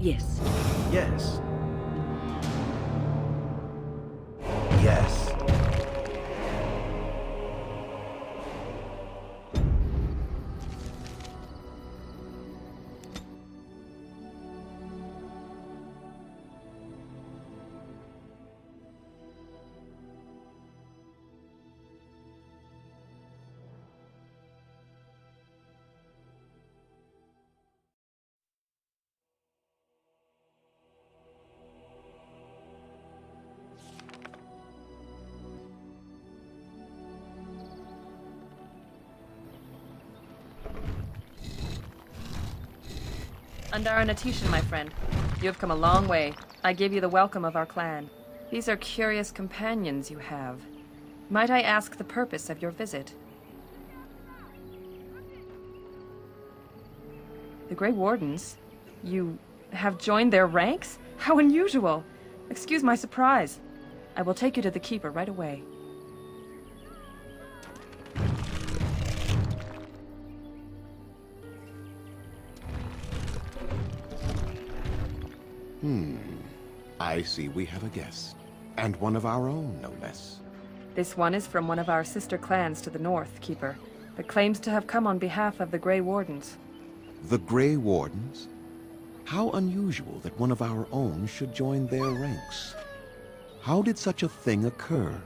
Yes. Yes. Yes. Andara Natishan, my friend. You have come a long way. I give you the welcome of our clan. These are curious companions you have. Might I ask the purpose of your visit? The Grey Wardens? You have joined their ranks? How unusual! Excuse my surprise. I will take you to the Keeper right away. I see we have a guest. And one of our own, no less. This one is from one of our sister clans to the north, Keeper, but claims to have come on behalf of the Grey Wardens. The Grey Wardens? How unusual that one of our own should join their ranks. How did such a thing occur?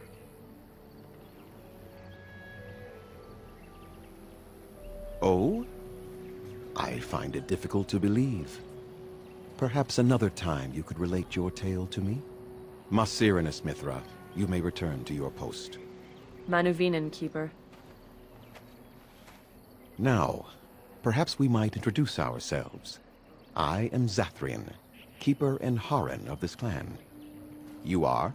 Oh? I find it difficult to believe. Perhaps another time you could relate your tale to me? Masirinus Mithra, you may return to your post. Manuvinen, Keeper. Now, perhaps we might introduce ourselves. I am Zathrian, Keeper and Haran of this clan. You are?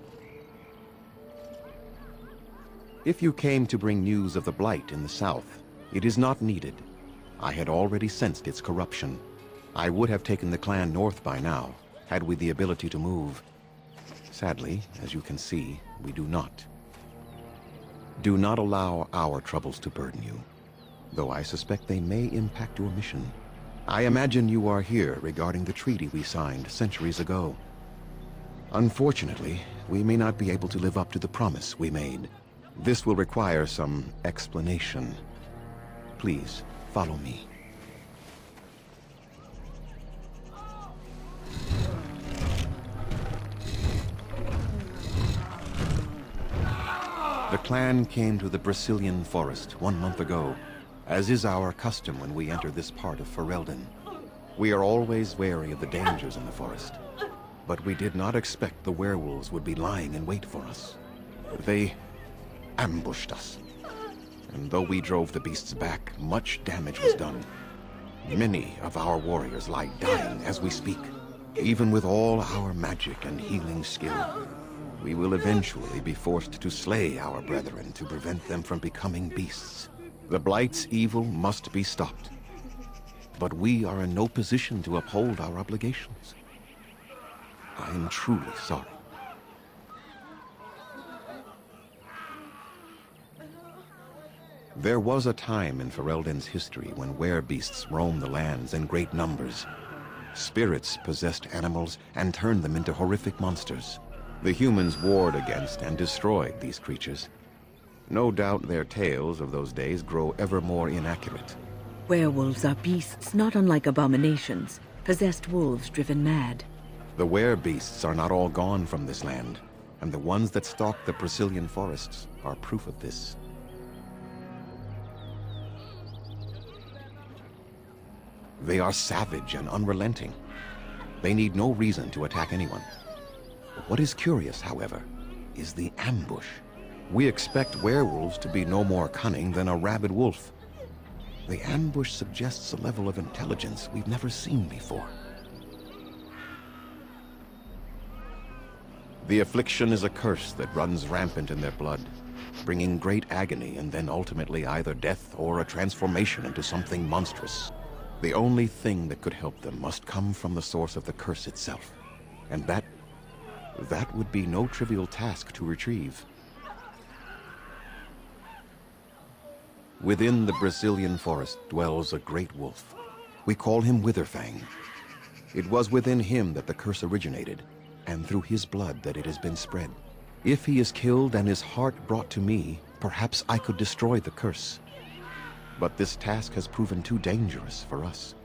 If you came to bring news of the Blight in the south, it is not needed. I had already sensed its corruption. I would have taken the clan north by now, had we the ability to move. Sadly, as you can see, we do not. Do not allow our troubles to burden you, though I suspect they may impact your mission. I imagine you are here regarding the treaty we signed centuries ago. Unfortunately, we may not be able to live up to the promise we made. This will require some explanation. Please, follow me. The clan came to the Brazilian forest 1 month ago, as is our custom when we enter this part of Ferelden. We are always wary of the dangers in the forest, but we did not expect the werewolves would be lying in wait for us. They ambushed us, and though we drove the beasts back, much damage was done. Many of our warriors lie dying as we speak. Even with all our magic and healing skill, we will eventually be forced to slay our brethren to prevent them from becoming beasts. The Blight's evil must be stopped. But we are in no position to uphold our obligations. I am truly sorry. There was a time in Ferelden's history when werebeasts roamed the lands in great numbers. Spirits possessed animals and turned them into horrific monsters. The humans warred against and destroyed these creatures. No doubt their tales of those days grow ever more inaccurate. Werewolves are beasts not unlike abominations, possessed wolves driven mad. The werebeasts are not all gone from this land, and the ones that stalk the Brazilian forests are proof of this. They are savage and unrelenting. They need no reason to attack anyone. What is curious, however, is the ambush. We expect werewolves to be no more cunning than a rabid wolf. The ambush suggests a level of intelligence we've never seen before. The affliction is a curse that runs rampant in their blood, bringing great agony and then ultimately either death or a transformation into something monstrous. The only thing that could help them must come from the source of the curse itself, and that would be no trivial task to retrieve. Within the Brazilian forest dwells a great wolf. We call him Witherfang. It was within him that the curse originated, and through his blood that it has been spread. If he is killed and his heart brought to me, perhaps I could destroy the curse. But this task has proven too dangerous for us.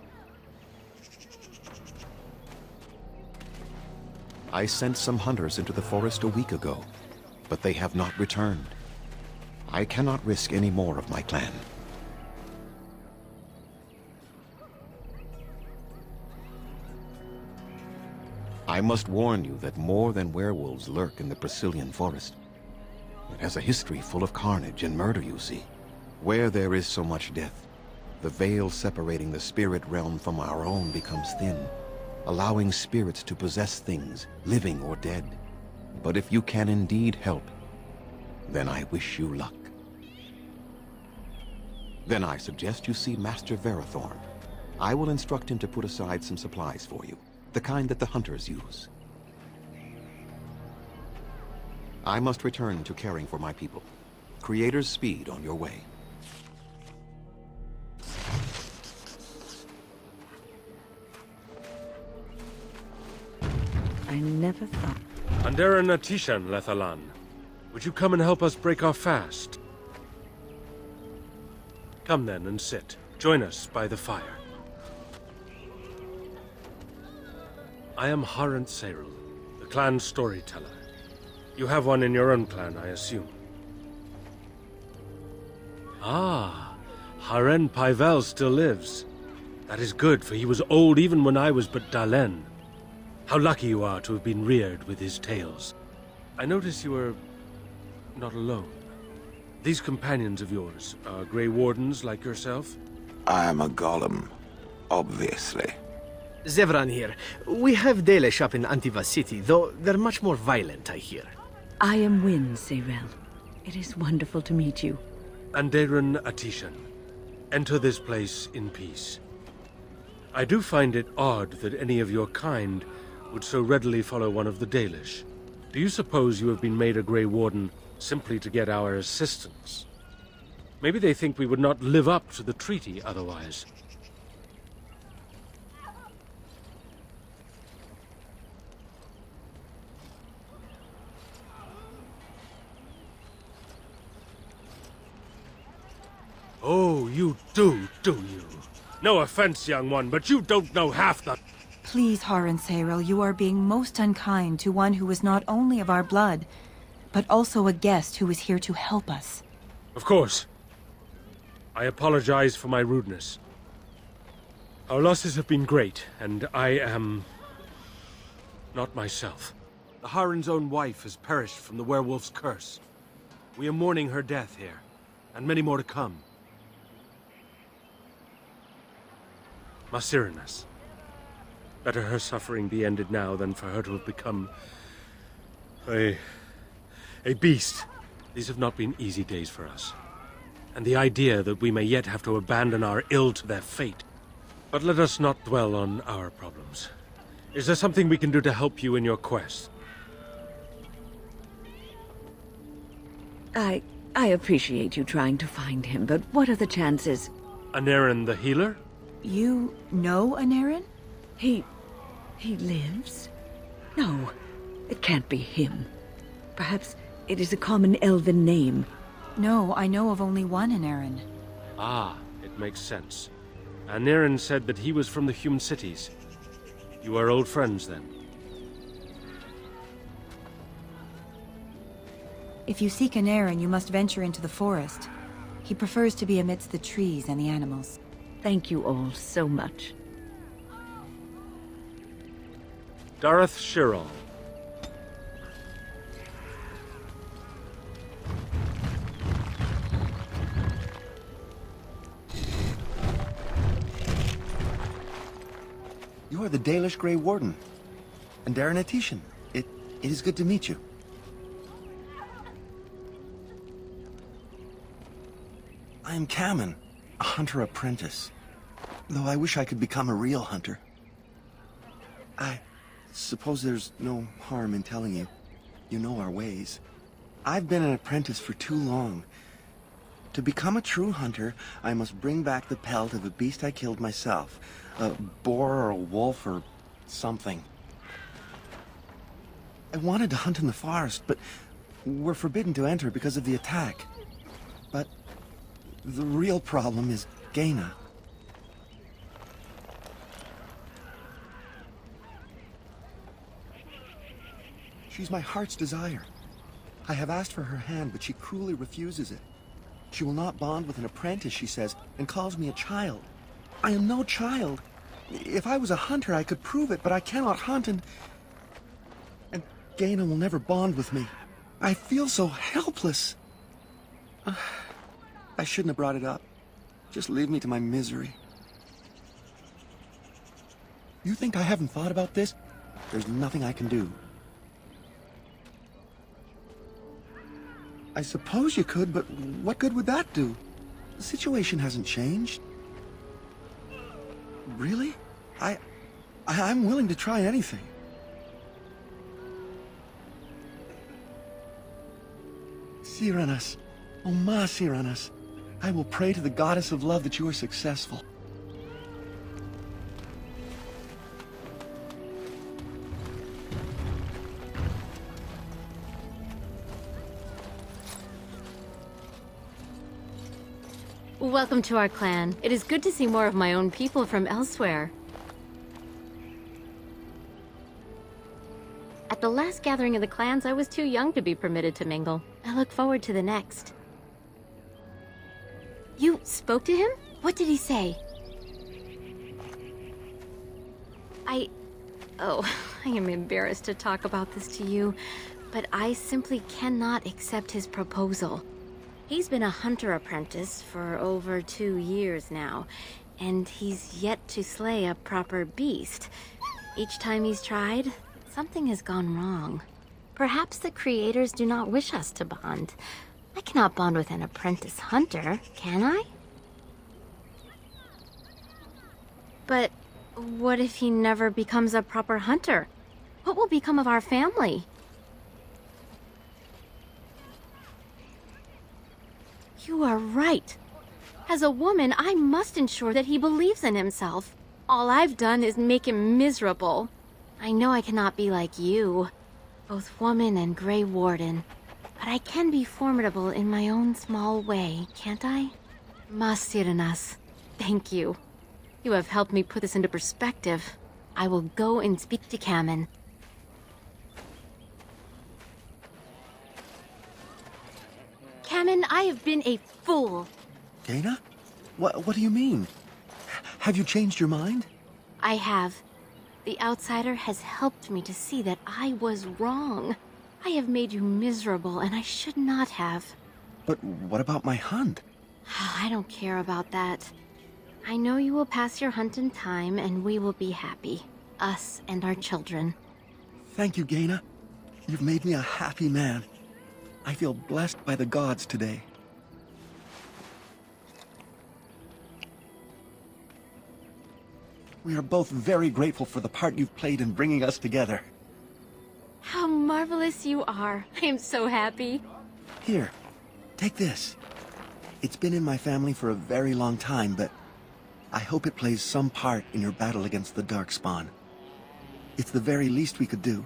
I sent some hunters into the forest a week ago, but they have not returned. I cannot risk any more of my clan. I must warn you that more than werewolves lurk in the Brazilian forest. It has a history full of carnage and murder, you see. Where there is so much death, the veil separating the spirit realm from our own becomes thin, allowing spirits to possess things, living or dead. But if you can indeed help, then I wish you luck. Then I suggest you see Master Verathorn. I will instruct him to put aside some supplies for you, the kind that the hunters use. I must return to caring for my people. Creator's speed on your way. I never thought. Andera Natishan, Lethalan. Would you come and help us break our fast? Come then and sit. Join us by the fire. I am Harant Serul, the clan's storyteller. You have one in your own clan, I assume. Ah, Haren Pyvel still lives. That is good, for he was old even when I was but Dalen. How lucky you are to have been reared with his tales. I notice you are not alone. These companions of yours are Grey Wardens like yourself? I am a golem, obviously. Zevran here. We have Dalish up in Antiva City, though they're much more violent, I hear. I am Wynn, Serel. It is wonderful to meet you. Andaren Atishan. Enter this place in peace. I do find it odd that any of your kind would so readily follow one of the Dalish. Do you suppose you have been made a Grey Warden simply to get our assistance? Maybe they think we would not live up to the treaty otherwise. Oh, you do you? No offense, young one, but you don't know half the... Please, Haran Seril, you are being most unkind to one who is not only of our blood, but also a guest who is here to help us. Of course. I apologize for my rudeness. Our losses have been great, and I am... not myself. The Haran's own wife has perished from the werewolf's curse. We are mourning her death here, and many more to come. Masirinas. Better her suffering be ended now than for her to have become... a beast. These have not been easy days for us. And the idea that we may yet have to abandon our ill to their fate. But let us not dwell on our problems. Is there something we can do to help you in your quest? I appreciate you trying to find him, but what are the chances? Anaren the healer? You know Anarin? He lives? No, it can't be him. Perhaps it is a common elven name. No, I know of only one Anarin. Ah, it makes sense. Anaren said that he was from the human cities. You are old friends, then? If you seek Anarin, you must venture into the forest. He prefers to be amidst the trees and the animals. Thank you all so much. Dareth Shirol. You are the Dalish Grey Warden. And Darren Atishan. It is good to meet you. I am Kamen, a hunter apprentice. Though I wish I could become a real hunter. I suppose there's no harm in telling you. You know our ways. I've been an apprentice for too long. To become a true hunter, I must bring back the pelt of a beast I killed myself. A boar or a wolf or something. I wanted to hunt in the forest, but we're forbidden to enter because of the attack. But the real problem is Gaina. She's my heart's desire. I have asked for her hand, but she cruelly refuses it. She will not bond with an apprentice, she says, and calls me a child. I am no child. If I was a hunter, I could prove it, but I cannot hunt, and Gaina will never bond with me. I feel so helpless. I shouldn't have brought it up. Just leave me to my misery. You think I haven't thought about this? There's nothing I can do. I suppose you could, but what good would that do? The situation hasn't changed. Really? I'm willing to try anything. Cyranas, oh ma Cyranas, I will pray to the goddess of love that you are successful. Welcome to our clan. It is good to see more of my own people from elsewhere. At the last gathering of the clans, I was too young to be permitted to mingle. I look forward to the next. You spoke to him? What did he say? Oh, I am embarrassed to talk about this to you, but I simply cannot accept his proposal. He's been a hunter apprentice for over 2 years now, and he's yet to slay a proper beast. Each time he's tried, something has gone wrong. Perhaps the creators do not wish us to bond. I cannot bond with an apprentice hunter, can I? But what if he never becomes a proper hunter? What will become of our family? You are right. As a woman, I must ensure that he believes in himself. All I've done is make him miserable. I know I cannot be like you, both woman and Grey Warden, but I can be formidable in my own small way, can't I? Mas Cyranas, thank you. You have helped me put this into perspective. I will go and speak to Kamen. Kamen, I have been a fool. Gaina? What do you mean? Have you changed your mind? I have. The outsider has helped me to see that I was wrong. I have made you miserable, and I should not have. But what about my hunt? I don't care about that. I know you will pass your hunt in time, and we will be happy. Us and our children. Thank you, Gaina. You've made me a happy man. I feel blessed by the gods today. We are both very grateful for the part you've played in bringing us together. How marvelous you are. I am so happy. Here, take this. It's been in my family for a very long time, but I hope it plays some part in your battle against the Darkspawn. It's the very least we could do.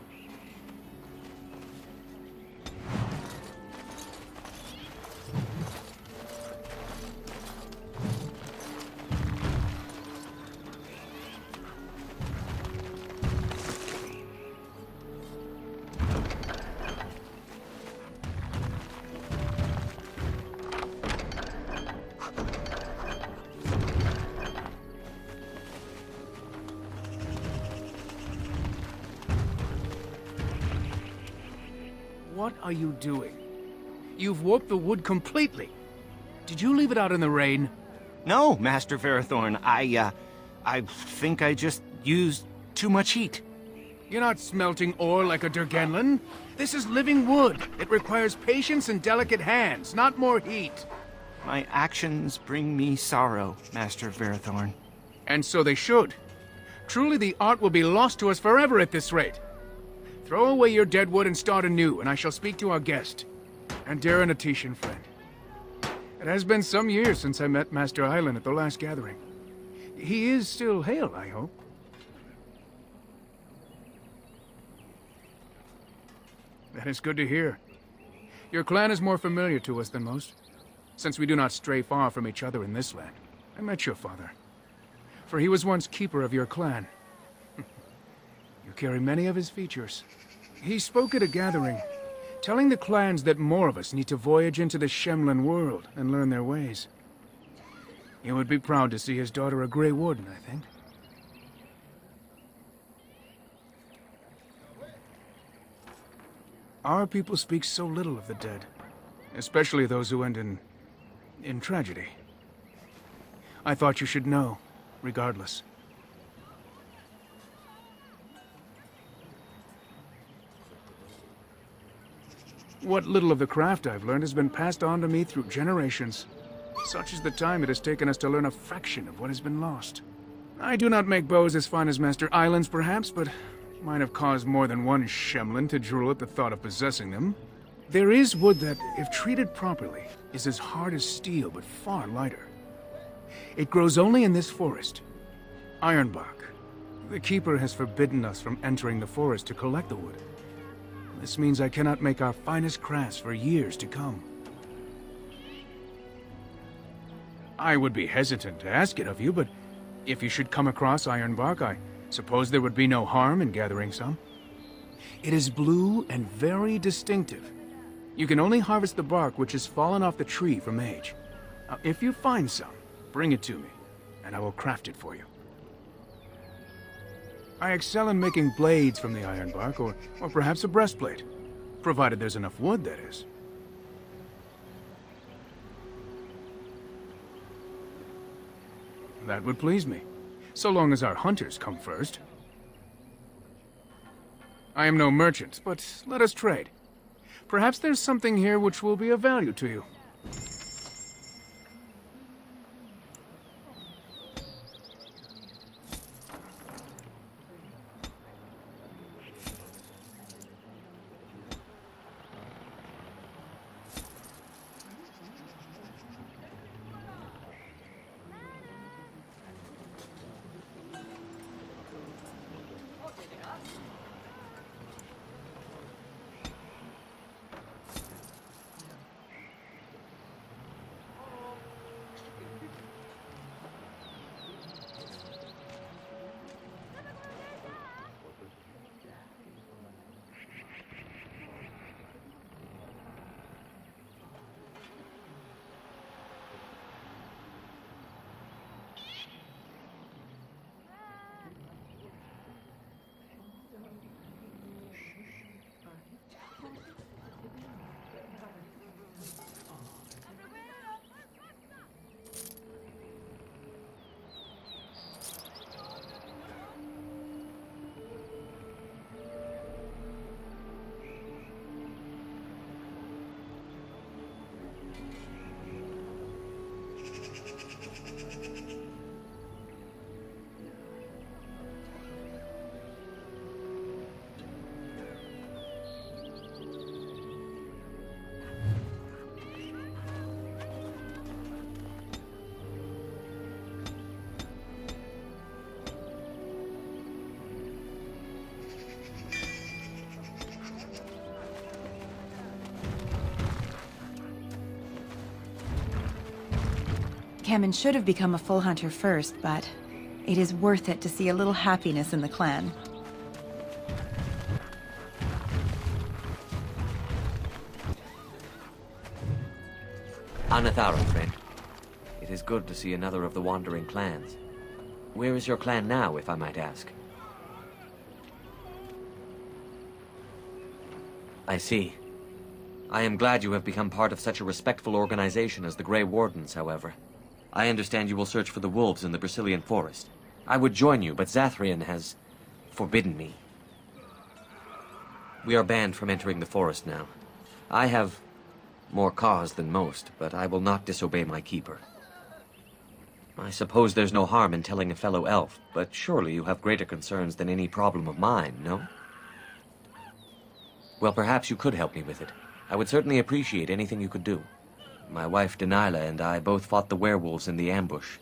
What are you doing? You've warped the wood completely. Did you leave it out in the rain? No, Master Ferrothorn. I think I just used too much heat. You're not smelting ore like a Durgenlin. This is living wood. It requires patience and delicate hands, not more heat. My actions bring me sorrow, Master Ferrothorn. And so they should. Truly the art will be lost to us forever at this rate. Throw away your dead wood and start anew, and I shall speak to our guest. And Darren Atishan, friend. It has been some years since I met Master Island at the last gathering. He is still hale, I hope. That is good to hear. Your clan is more familiar to us than most, since we do not stray far from each other in this land. I met your father, for he was once keeper of your clan. You carry many of his features. He spoke at a gathering, telling the clans that more of us need to voyage into the Shemlin world and learn their ways. He would be proud to see his daughter a Grey Warden, I think. Our people speak so little of the dead, especially those who end in tragedy. I thought you should know, regardless. What little of the craft I've learned has been passed on to me through generations. Such is the time it has taken us to learn a fraction of what has been lost. I do not make bows as fine as Master Island's, perhaps, but might have caused more than one Shemlin to drool at the thought of possessing them. There is wood that, if treated properly, is as hard as steel, but far lighter. It grows only in this forest. Ironbark. The Keeper has forbidden us from entering the forest to collect the wood. This means I cannot make our finest crafts for years to come. I would be hesitant to ask it of you, but if you should come across ironbark, I suppose there would be no harm in gathering some. It is blue and very distinctive. You can only harvest the bark which has fallen off the tree from age. Now, if you find some, bring it to me, and I will craft it for you. I excel in making blades from the ironbark, or perhaps a breastplate, provided there's enough wood, that is. That would please me, so long as our hunters come first. I am no merchant, but let us trade. Perhaps there's something here which will be of value to you. Kamen should have become a full hunter first, but it is worth it to see a little happiness in the clan. Anathara, friend. It is good to see another of the wandering clans. Where is your clan now, if I might ask? I see. I am glad you have become part of such a respectful organization as the Grey Wardens, however. I understand you will search for the wolves in the Brazilian forest. I would join you, but Zathrian has forbidden me. We are banned from entering the forest now. I have more cause than most, but I will not disobey my keeper. I suppose there's no harm in telling a fellow elf, but surely you have greater concerns than any problem of mine, no? Well, perhaps you could help me with it. I would certainly appreciate anything you could do. My wife Denilah and I both fought the werewolves in the ambush.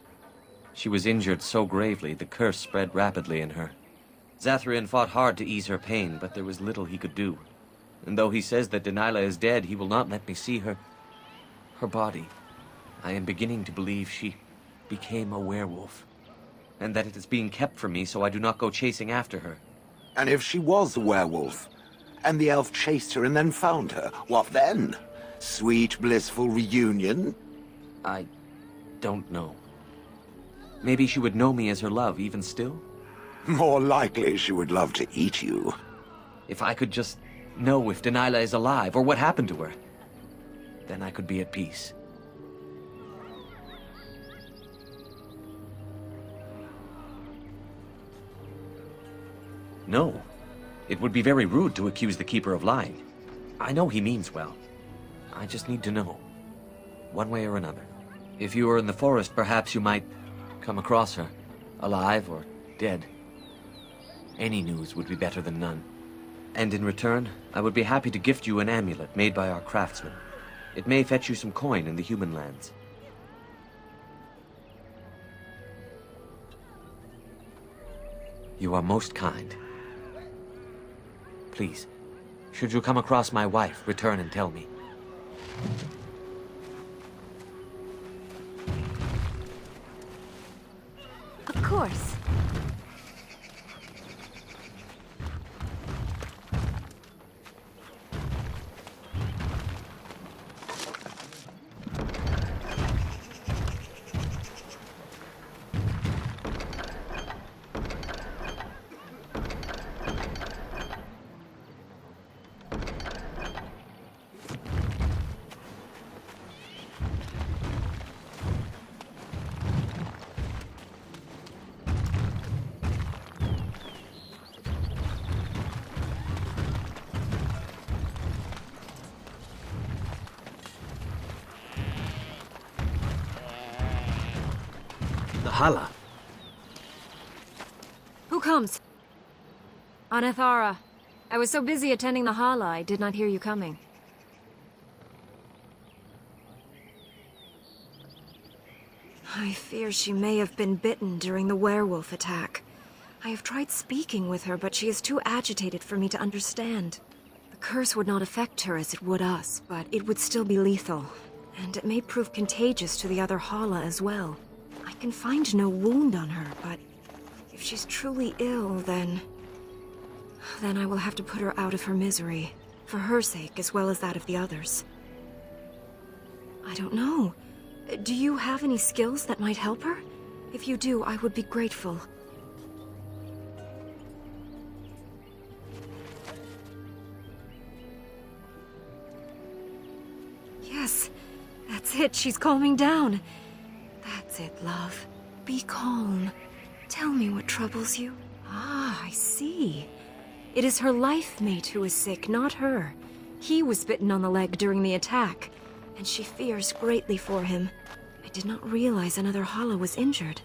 She was injured so gravely, the curse spread rapidly in her. Zathrian fought hard to ease her pain, but there was little he could do. And though he says that Delilah is dead, he will not let me see her body. I am beginning to believe she became a werewolf, and that it is being kept from me so I do not go chasing after her. And if she was a werewolf, and the elf chased her and then found her, what then? Sweet, blissful reunion? I don't know. Maybe she would know me as her love, even still? More likely she would love to eat you. If I could just know if Delilah is alive, or what happened to her, then I could be at peace. No. It would be very rude to accuse the Keeper of lying. I know he means well. I just need to know. One way or another. If you were in the forest, perhaps you might come across her. Alive or dead. Any news would be better than none. And in return, I would be happy to gift you an amulet made by our craftsmen. It may fetch you some coin in the human lands. You are most kind. Please, should you come across my wife, return and tell me. Of course. Hala. Who comes? Anathara. I was so busy attending the Hala, I did not hear you coming. I fear she may have been bitten during the werewolf attack. I have tried speaking with her, but she is too agitated for me to understand. The curse would not affect her as it would us, but it would still be lethal. And it may prove contagious to the other Hala as well. I can find no wound on her, but if she's truly ill, then I will have to put her out of her misery, for her sake as well as that of the others. I don't know. Do you have any skills that might help her? If you do, I would be grateful. Yes, that's it. She's calming down. That's it, love. Be calm. Tell me what troubles you. Ah, I see. It is her life mate who is sick, not her. He was bitten on the leg during the attack, and she fears greatly for him. I did not realize another Hala was injured.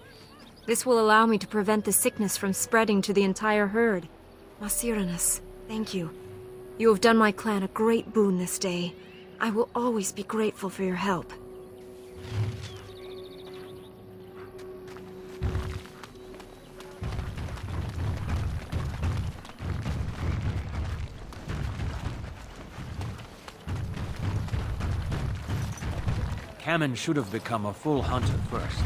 This will allow me to prevent the sickness from spreading to the entire herd. Masiranus, thank you. You have done my clan a great boon this day. I will always be grateful for your help. Hammond should have become a full hunter first,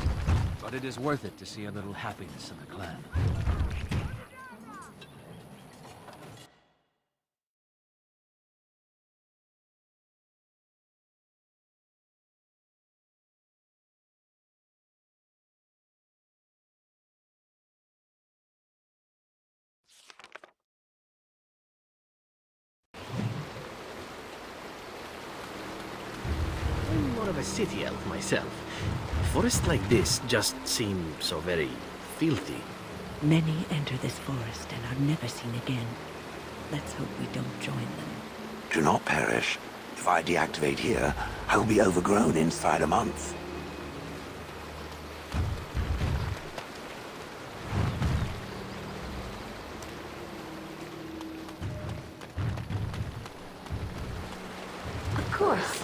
but it is worth it to see a little happiness in the clan. I'm more of a city elf myself. Forests like this just seem so very filthy. Many enter this forest and are never seen again. Let's hope we don't join them. Do not perish. If I deactivate here, I will be overgrown inside a month. Of course.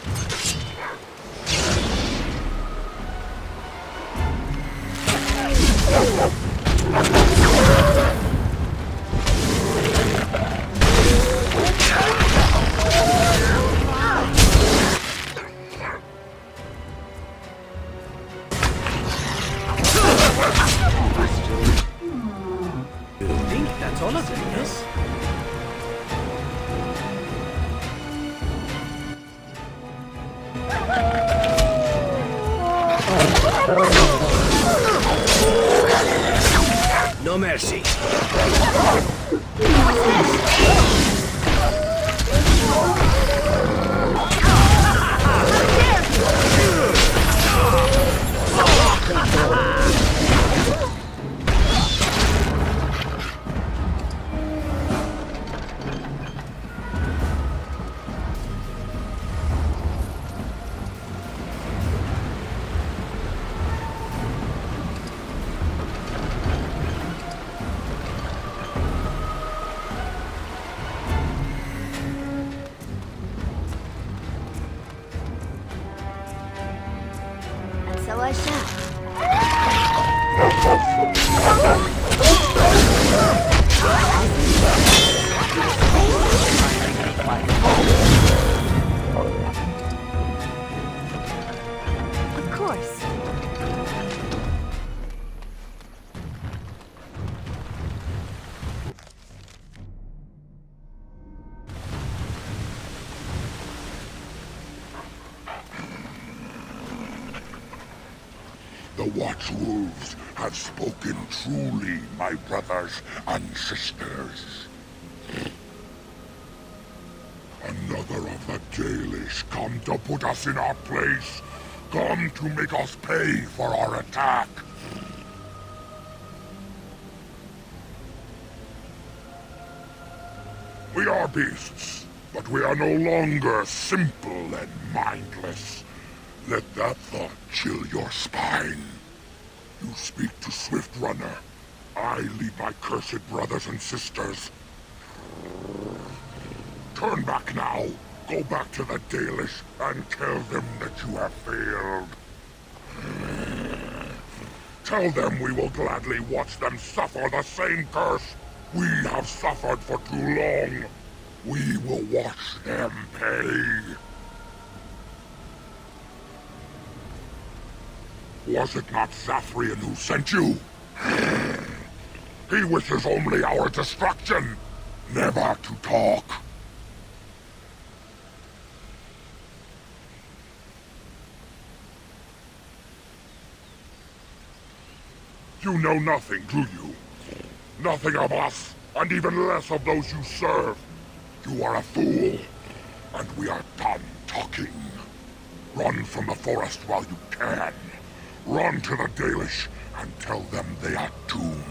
No mercy. And so I shall. Of course. The Watchwolves have spoken truly, my brothers and sisters. Another of the Dalish come to put us in our place. Come to make us pay for our attack. We are beasts, but we are no longer simple and mindless. Let that thought chill your spine. You speak to Swift Runner. I lead my cursed brothers and sisters. Turn back now. Go back to the Dalish and tell them that you have failed. Tell them we will gladly watch them suffer the same curse we have suffered for too long. We will watch them pay. Was it not Zathrian who sent you? He wishes only our destruction, never to talk. You know nothing, do you? Nothing of us, and even less of those you serve. You are a fool, and we are done talking. Run from the forest while you can. Run to the Dalish and tell them they are doomed.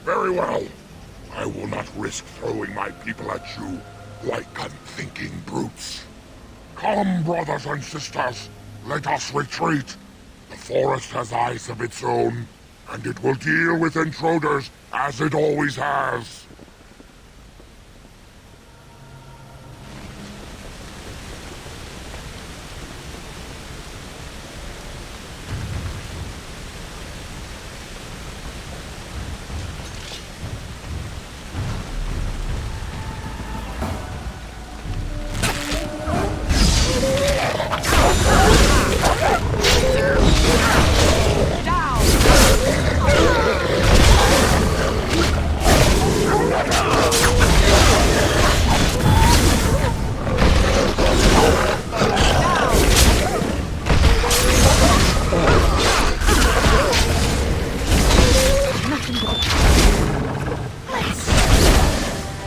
Very well. I will not risk throwing my people at you like unthinking brutes. Come, brothers and sisters. Let us retreat. The forest has eyes of its own, and it will deal with intruders as it always has.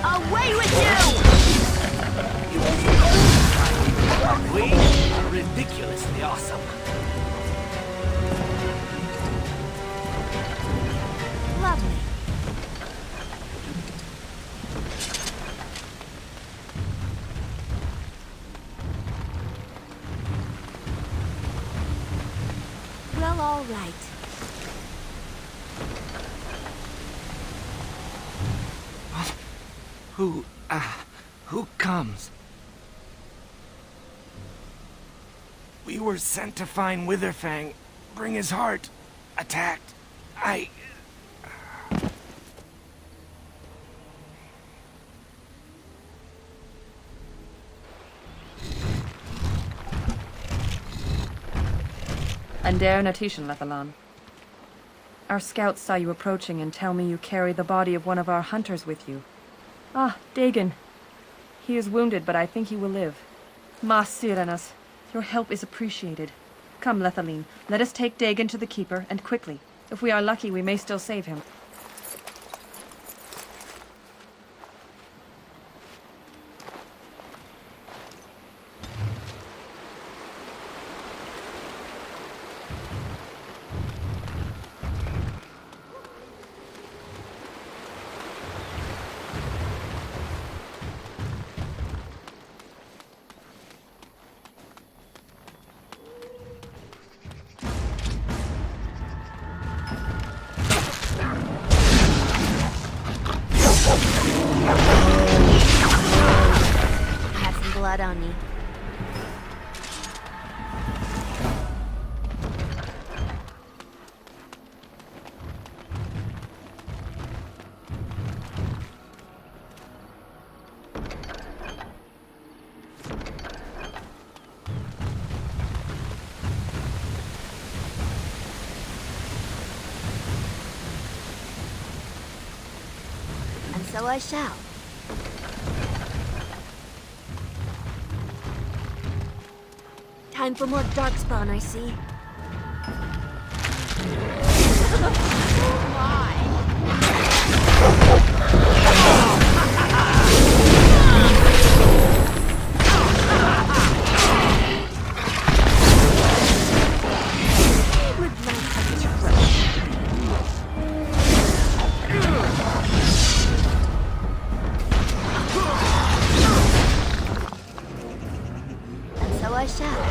Away with you! We are ridiculously awesome. Lovely. Well, all right. Who comes? We were sent to find Witherfang, bring his heart. Attacked. Ander Natishan Lethalan. Our scouts saw you approaching and tell me you carry the body of one of our hunters with you. Ah, Dagon. He is wounded, but I think he will live. Mas Sirenas, your help is appreciated. Come, Lethaline, let us take Dagon to the Keeper, and quickly. If we are lucky, we may still save him. I have some blood on me. And so I shall. Time for more darkspawn, I see. And so I shall.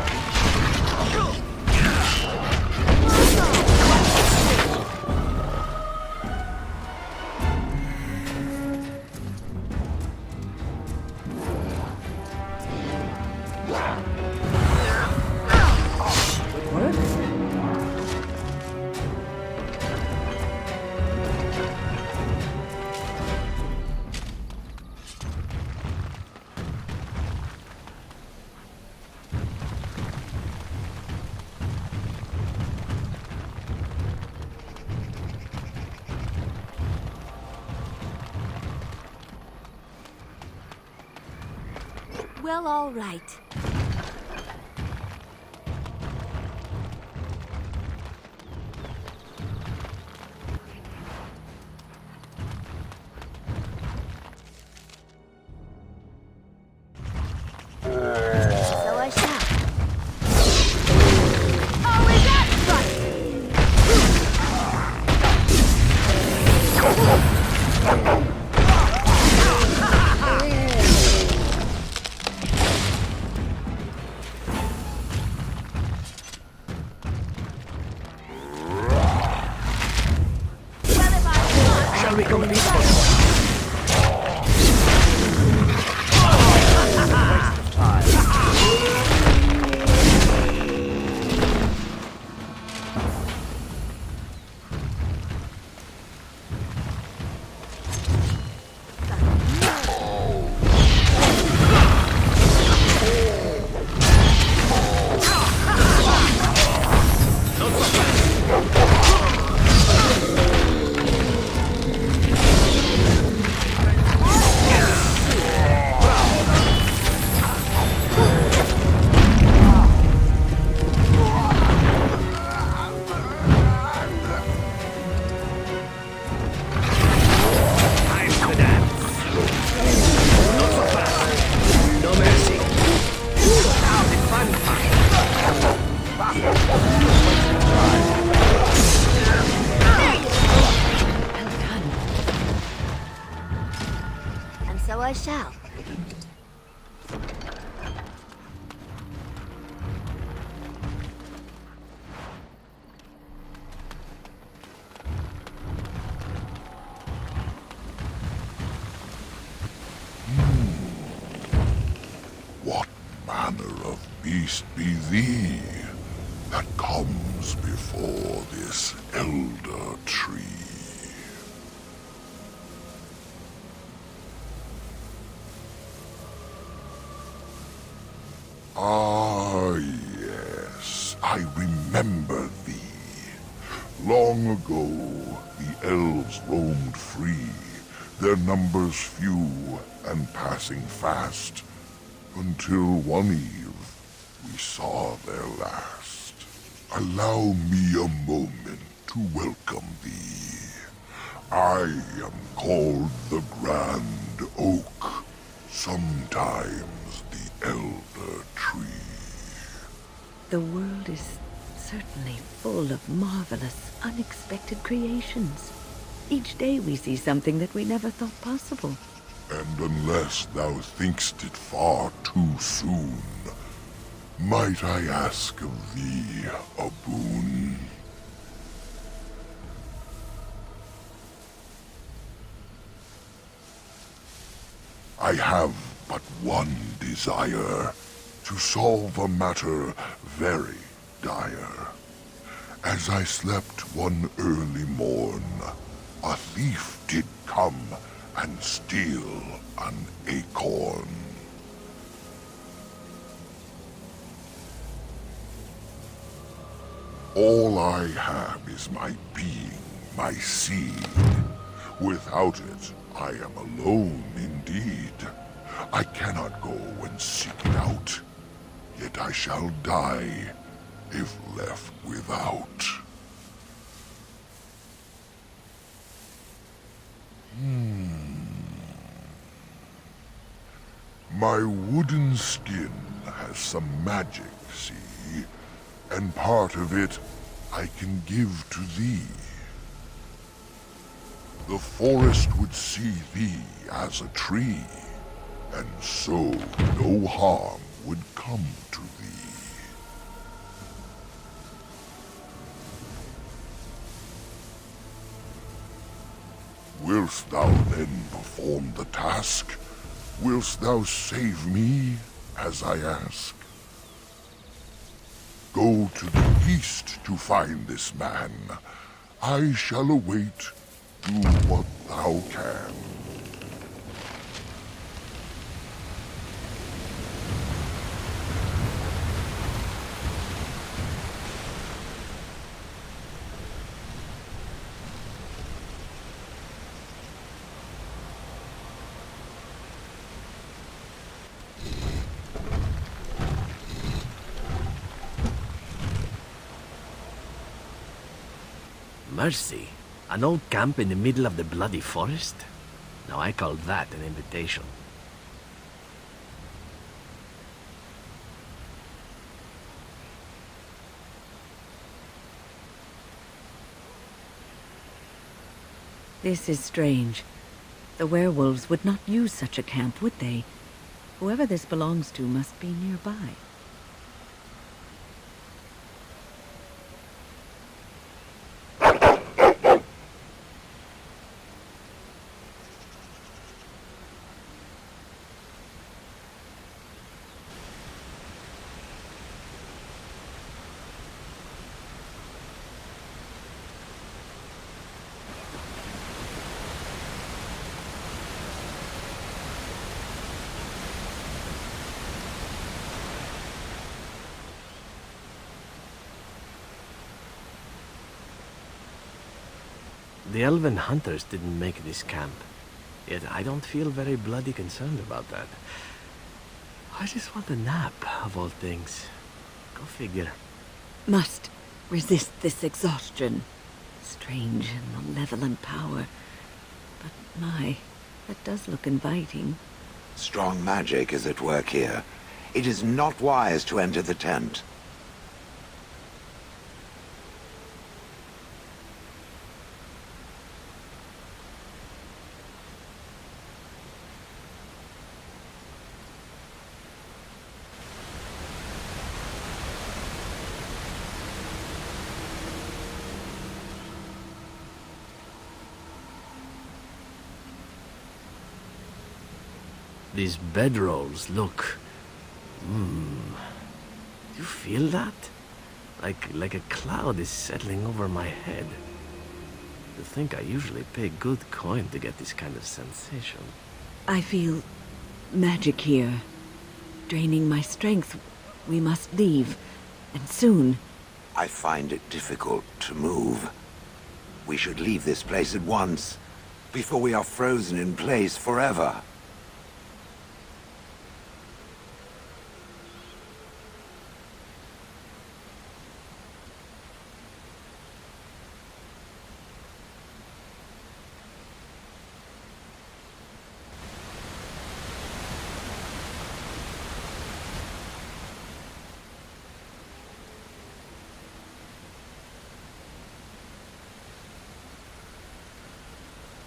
Well, all right. So I shall. Oh, is that Shall we go peaceful? Waste of time. And so I shall. What manner of beast be thee that comes before this elder tree? Ah, yes, I remember thee. Long ago, the elves roamed free, their numbers few and passing fast. Until one eve, we saw their last. Allow me a moment to welcome thee. I am called the Grand Oak, sometimes the Elder Tree. The world is certainly full of marvelous, unexpected creations. Each day we see something that we never thought possible. And unless thou thinkst it far too soon, might I ask of thee a boon? I have but one desire, to solve a matter very dire. As I slept one early morn, a thief did come and steal an acorn. All I have is my being, my seed. Without it, I am alone indeed. I cannot go and seek it out, yet I shall die if left without. My wooden skin has some magic, see? And part of it I can give to thee. The forest would see thee as a tree, and so no harm would come to thee. Wilt thou then perform the task? Wilt thou save me, as I ask? Go to the east to find this man. I shall await. Do what thou can. Mercy. An old camp in the middle of the bloody forest? Now I call that an invitation. This is strange. The werewolves would not use such a camp, would they? Whoever this belongs to must be nearby. The elven hunters didn't make this camp. Yet I don't feel very bloody concerned about that. I just want a nap, of all things. Go figure. Must resist this exhaustion. Strange and malevolent power. But my, that does look inviting. Strong magic is at work here. It is not wise to enter the tent. These bedrolls look... You feel that? Like a cloud is settling over my head. To think I usually pay good coin to get this kind of sensation. I feel magic here. Draining my strength. We must leave. And soon. I find it difficult to move. We should leave this place at once, before we are frozen in place forever.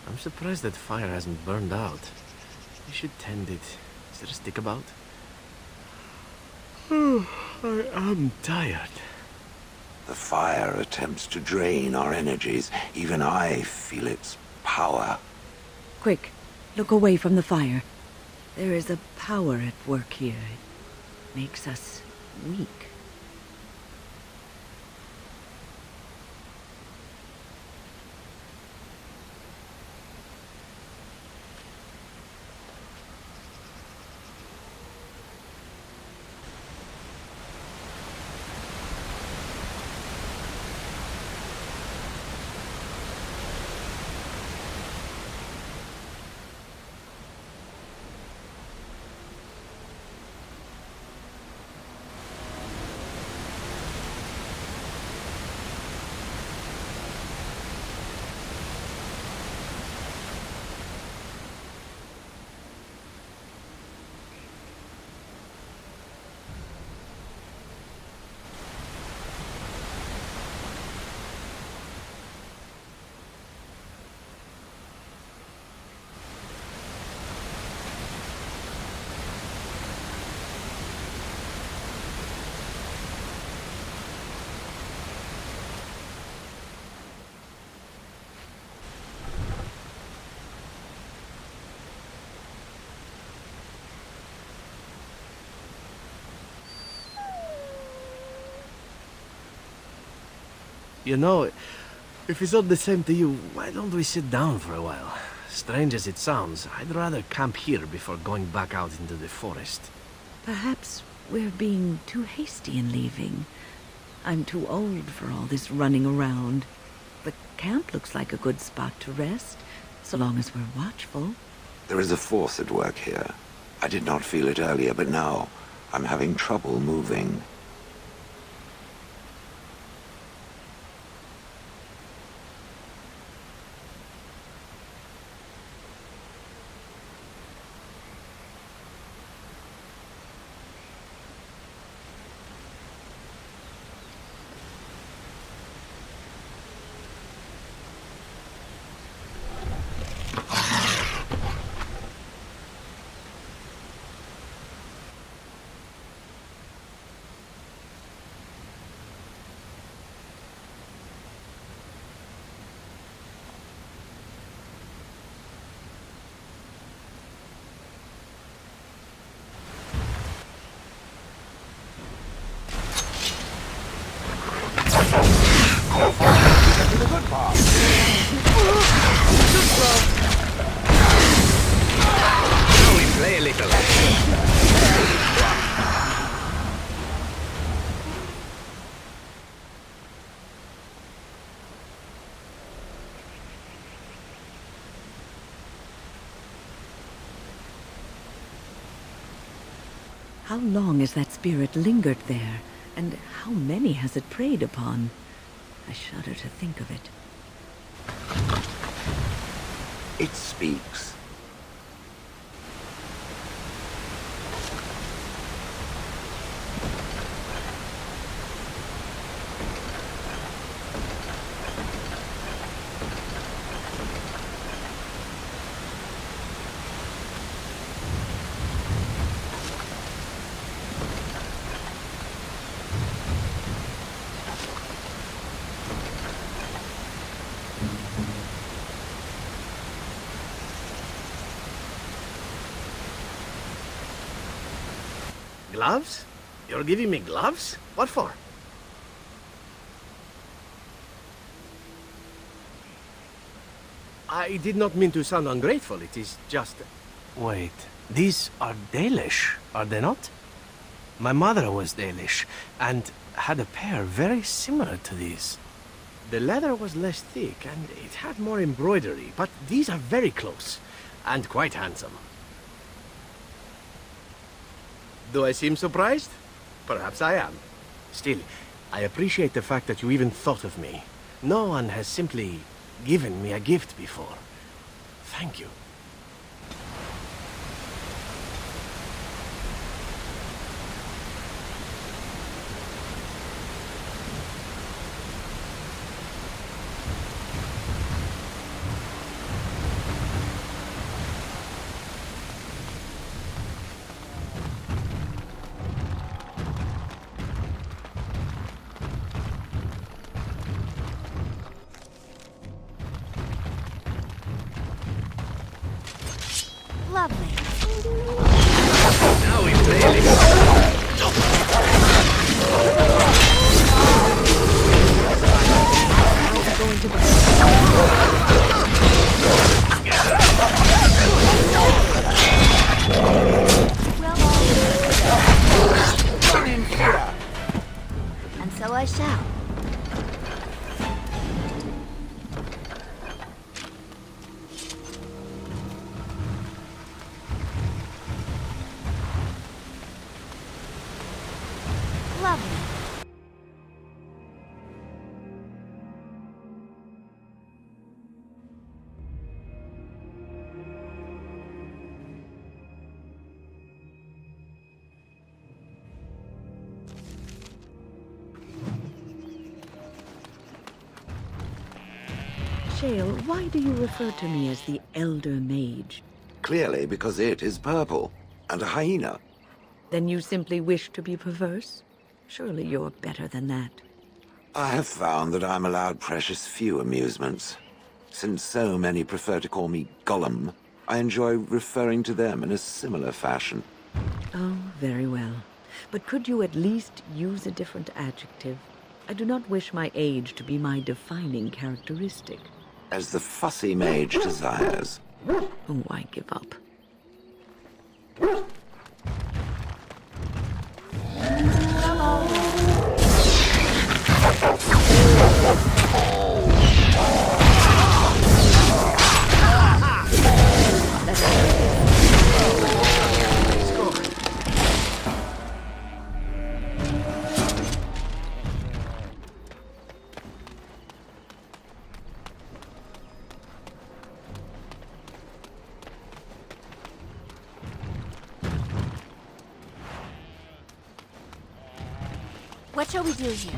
I'm surprised that fire hasn't burned out. We should tend it. Is there a stick about? I am tired. The fire attempts to drain our energies. Even I feel its power. Quick, look away from the fire. There is a power at work here. It makes us weak. You know, if it's all the same to you, why don't we sit down for a while? Strange as it sounds, I'd rather camp here before going back out into the forest. Perhaps we're being too hasty in leaving. I'm too old for all this running around. The camp looks like a good spot to rest, so long as we're watchful. There is a force at work here. I did not feel it earlier, but now I'm having trouble moving. How long has that spirit lingered there, and how many has it preyed upon? I shudder to think of it. It speaks. Gloves? You're giving me gloves? What for? I did not mean to sound ungrateful. It is just... Wait, these are Dalish, are they not? My mother was Dalish, and had a pair very similar to these. The leather was less thick, and it had more embroidery, but these are very close, and quite handsome. Do I seem surprised? Perhaps I am. Still, I appreciate the fact that you even thought of me. No one has simply given me a gift before. Thank you. Lovely. Now we really... And so I shall. Lovely. Shale, why do you refer to me as the Elder Mage? Clearly because it is purple, and a hyena. Then you simply wish to be perverse? Surely you're better than that. I have found that I'm allowed precious few amusements. Since so many prefer to call me Gollum, I enjoy referring to them in a similar fashion. Oh, very well. But could you at least use a different adjective? I do not wish my age to be my defining characteristic. As the fussy mage desires. Oh, I give up. What shall we do here?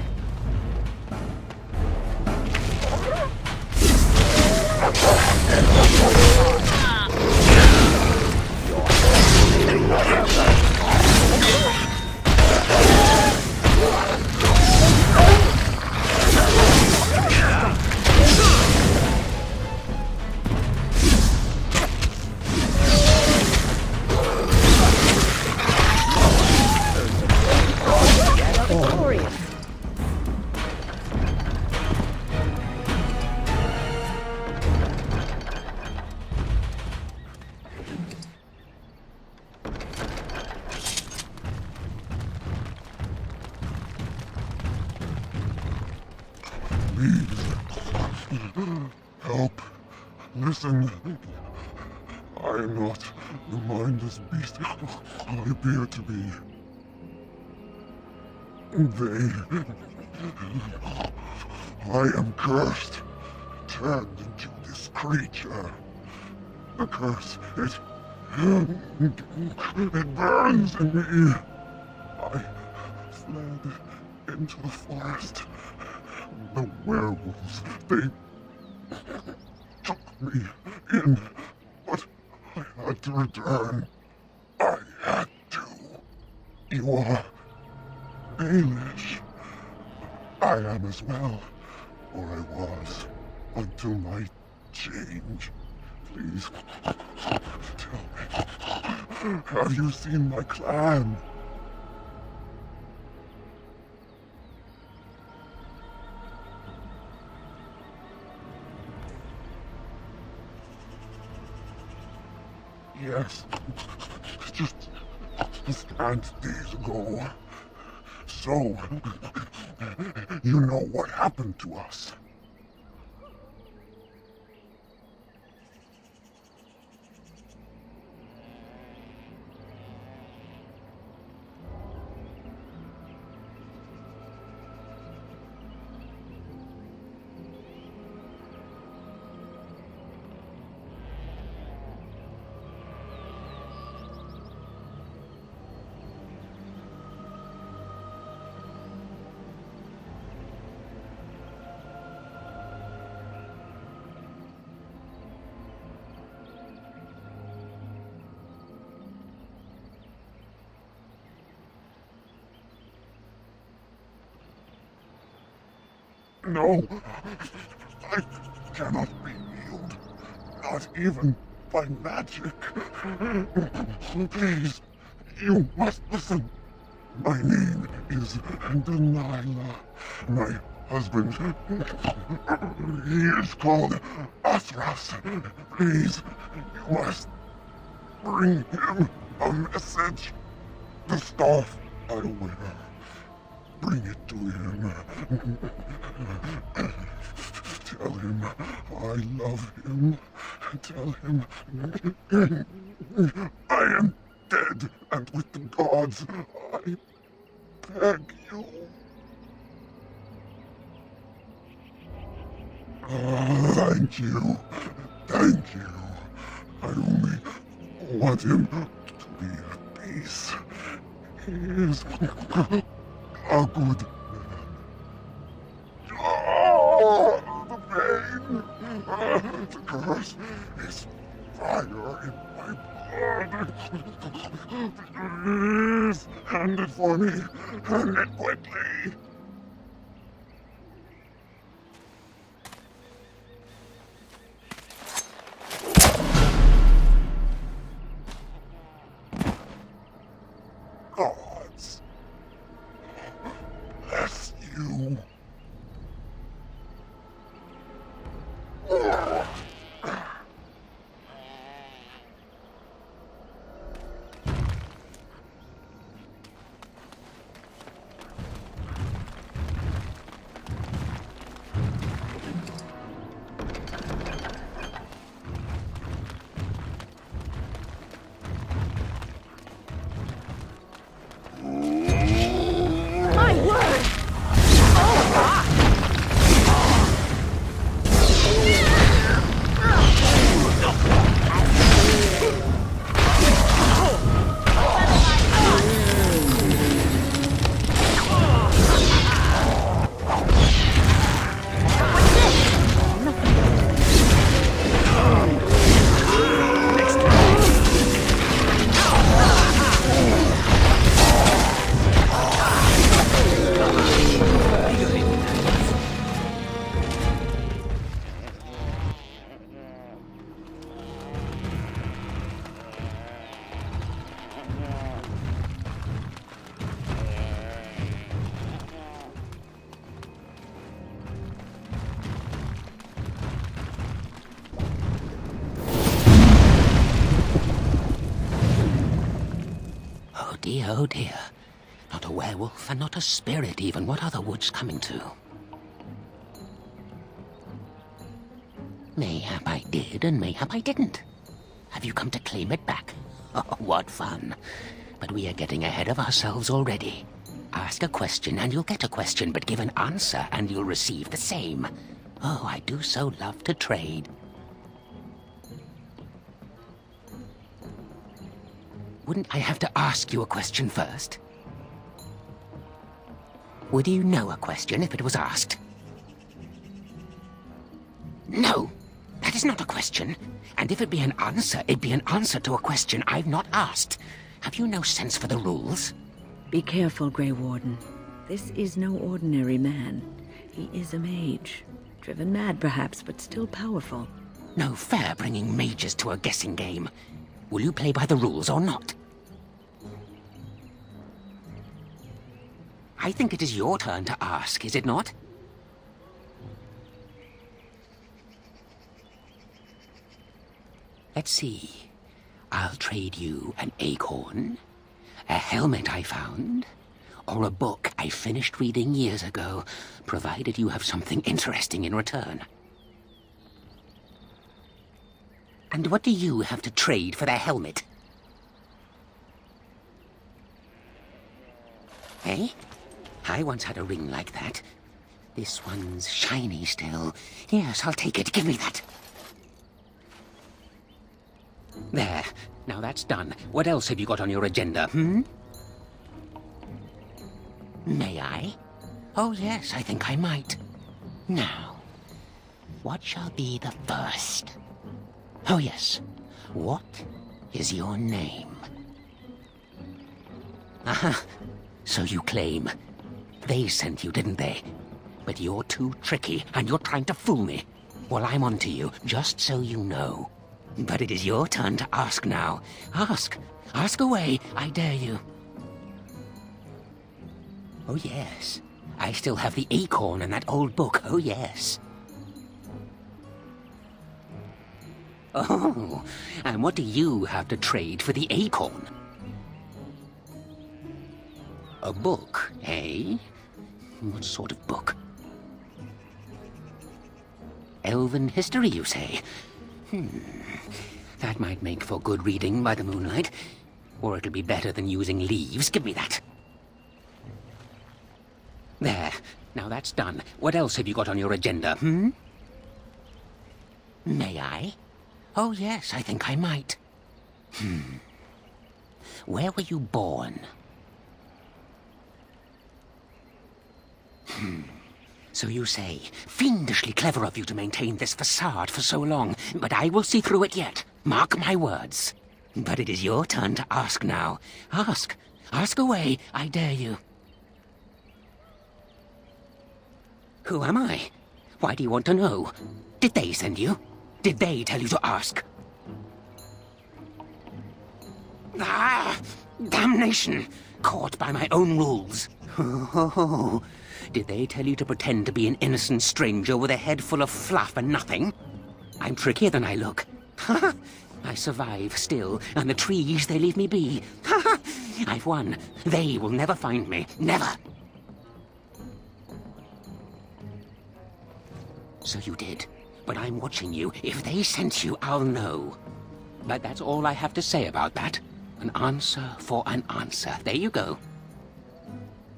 Help. Listen. I am not the mindless beast I appear to be. I am cursed. Turned into this creature. The curse, it burns in me. I fled into the forest. The werewolves, they took me in, but I had to return. I had to. You are Dalish. I am as well, or I was, until my change. Please, tell me, have you seen my clan? Yes, just scant days ago. So, you know what happened to us. No, I cannot be healed. Not even by magic. Please, you must listen. My name is Delilah. My husband, he is called Athras. Please, you must bring him a message. The staff I wear. Bring it to him. Tell him I love him. Tell him I am dead, and with the gods, I beg you. Thank you. Thank you. I only want him to be at peace. He is a good man. Oh, the pain! The curse is fire in my blood. Please, hand it for me. Hand it quickly. Gods, bless you. My word! Oh dear. Not a werewolf and not a spirit even. What are the woods coming to? Mayhap I did and mayhap I didn't. Have you come to claim it back? Oh, what fun. But we are getting ahead of ourselves already. Ask a question and you'll get a question, but give an answer and you'll receive the same. Oh, I do so love to trade. Wouldn't I have to ask you a question first? Would you know a question if it was asked? No, that is not a question. And if it be an answer, it'd be an answer to a question I've not asked. Have you no sense for the rules? Be careful, Grey Warden. This is no ordinary man. He is a mage. Driven mad, perhaps, but still powerful. No fair bringing mages to a guessing game. Will you play by the rules or not? I think it is your turn to ask, is it not? Let's see. I'll trade you an acorn, a helmet I found, or a book I finished reading years ago, provided you have something interesting in return. And what do you have to trade for the helmet? Eh? I once had a ring like that. This one's shiny still. Yes, I'll take it. Give me that. There. Now that's done. What else have you got on your agenda, May I? Oh, yes, I think I might. Now, what shall be the first? Oh, yes. What is your name? Aha. So you claim. They sent you, didn't they? But you're too tricky, and you're trying to fool me. Well, I'm on to you, just so you know. But it is your turn to ask now. Ask. Ask away, I dare you. Oh, yes. I still have the acorn and that old book. Oh, yes. Oh, and what do you have to trade for the acorn? A book, eh? What sort of book? Elven history, you say? That might make for good reading by the moonlight. Or it'll be better than using leaves. Give me that. There. Now that's done. What else have you got on your agenda, May I? Oh, yes, I think I might. Where were you born? So you say. Fiendishly clever of you to maintain this facade for so long, but I will see through it yet. Mark my words. But it is your turn to ask now. Ask. Ask away, I dare you. Who am I? Why do you want to know? Did they send you? Did they tell you to ask? Ah! Damnation! Caught by my own rules. Oh, did they tell you to pretend to be an innocent stranger with a head full of fluff and nothing? I'm trickier than I look. Ha! I survive still, and the trees, they leave me be. Ha! I've won. They will never find me. Never. So you did. But I'm watching you. If they sent you, I'll know. But that's all I have to say about that. An answer for an answer. There you go.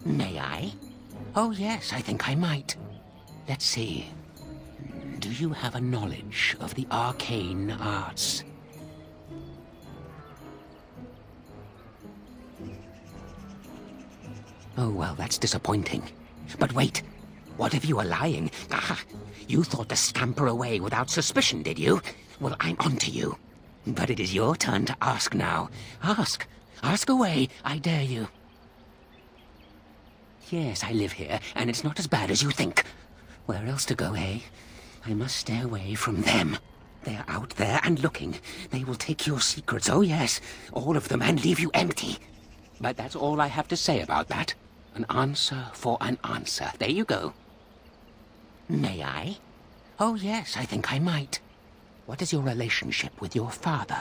May I? Oh, yes, I think I might. Let's see. Do you have a knowledge of the arcane arts? Oh, well, that's disappointing. But wait. What if you were lying? Ah, you thought to scamper away without suspicion, did you? Well, I'm onto you. But it is your turn to ask now. Ask. Ask away, I dare you. Yes, I live here, and it's not as bad as you think. Where else to go, eh? I must stay away from them. They're out there and looking. They will take your secrets, oh yes, all of them, and leave you empty. But that's all I have to say about that. An answer for an answer. There you go. May I? Oh, yes, I think I might. What is your relationship with your father?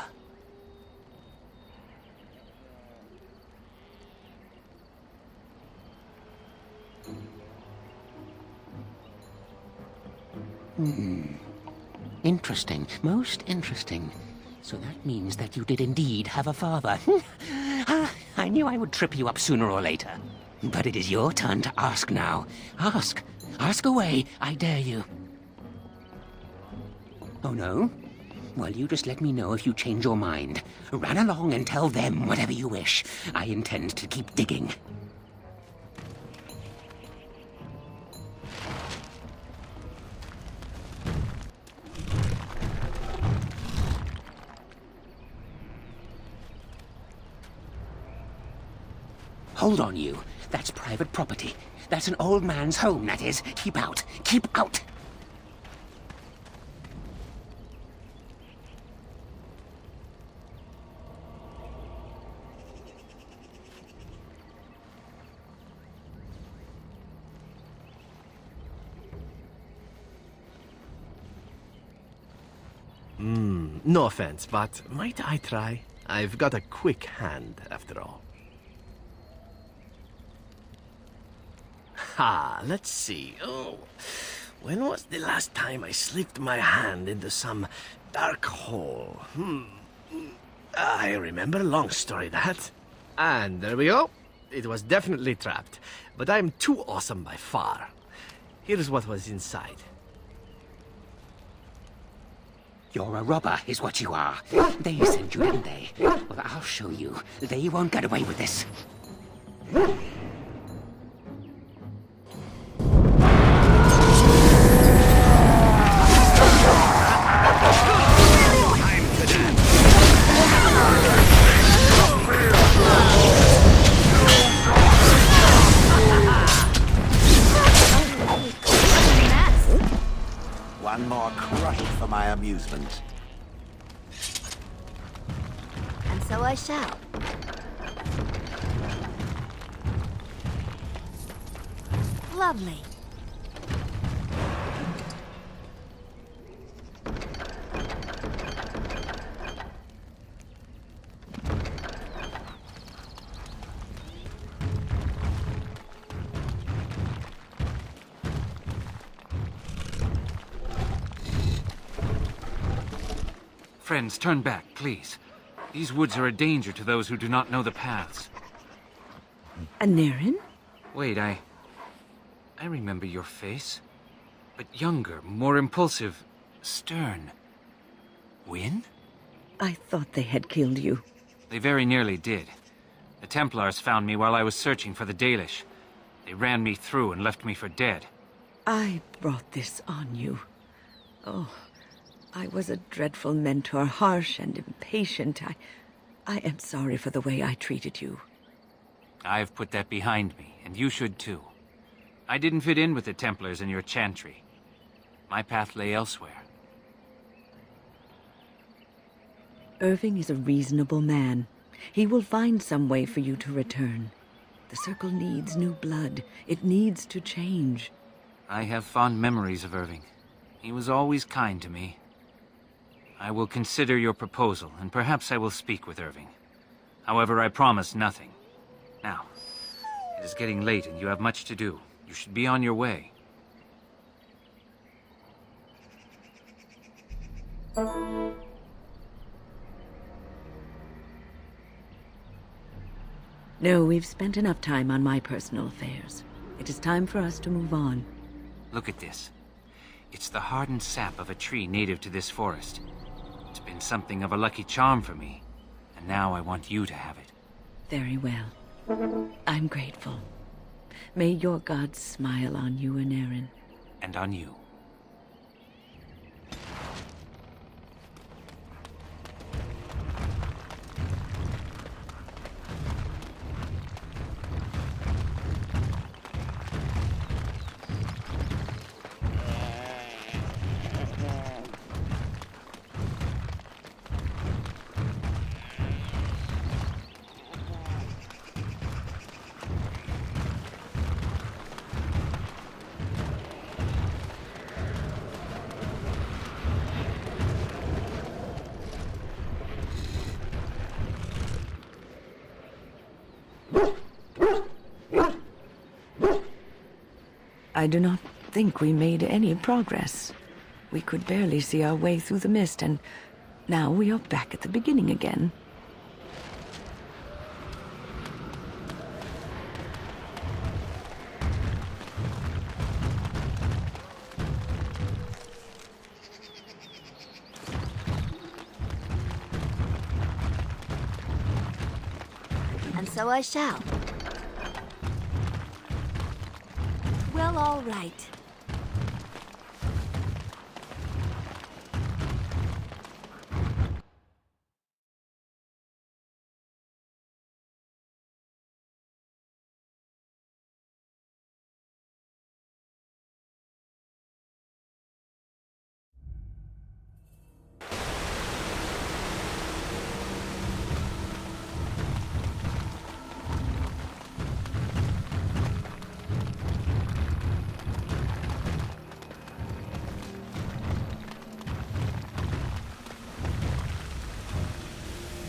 Interesting. Most interesting. So that means that you did indeed have a father. I knew I would trip you up sooner or later. But it is your turn to ask now. Ask. Ask away, I dare you. Oh, no? Well, you just let me know if you change your mind. Run along and tell them whatever you wish. I intend to keep digging. Hold on, you. That's private property. That's an old man's home, that is. Keep out. Keep out! No offense, but might I try? I've got a quick hand, after all. Ha, let's see. Oh, when was the last time I slipped my hand into some dark hole? I remember, long story that. And there we go. It was definitely trapped, but I'm too awesome by far. Here's what was inside. You're a robber, is what you are. They sent you, didn't they? Well, I'll show you. They won't get away with this. One more crush for my amusement. so I shall. Lovely. Friends, turn back, please. These woods are a danger to those who do not know the paths. Naren? Wait, I remember your face. But younger, more impulsive, stern. Wynn? I thought they had killed you. They very nearly did. The Templars found me while I was searching for the Dalish. They ran me through and left me for dead. I brought this on you. Oh, I was a dreadful mentor, harsh and impatient. I am sorry for the way I treated you. I've put that behind me, and you should too. I didn't fit in with the Templars in your chantry. My path lay elsewhere. Irving is a reasonable man. He will find some way for you to return. The Circle needs new blood. It needs to change. I have fond memories of Irving. He was always kind to me. I will consider your proposal, and perhaps I will speak with Irving. However, I promise nothing. Now, it is getting late and you have much to do. You should be on your way. No, we've spent enough time on my personal affairs. It is time for us to move on. Look at this. It's the hardened sap of a tree native to this forest. It's been something of a lucky charm for me, and now I want you to have it. Very well. I'm grateful. May your gods smile on you and Aaron. And on you. I do not think we made any progress. We could barely see our way through the mist, and now we are back at the beginning again. And so I shall. Well, all right.